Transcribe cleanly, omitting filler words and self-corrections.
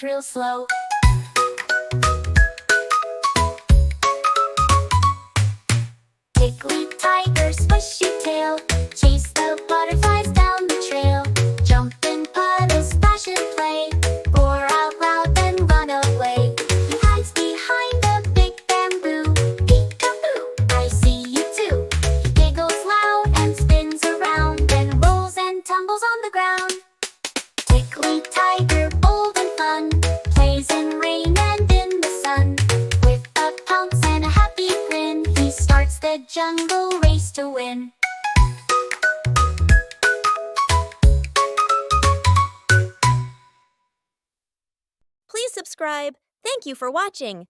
walks real slow. Tickly tiger, swishy tail, chase the butterflies down the trail. Jump in puddles, splash and play, roar out loud then run away. He hides behind a big bamboo. Peek-a-boo, I see you too. He giggles loud and spins around, then rolls and tumbles on the ground. Tickly tiger, bold and fun, plays in rain and in the sun. With a pounce and a happy grin, he starts the jungle race to win. Please subscribe. Thank you for watching.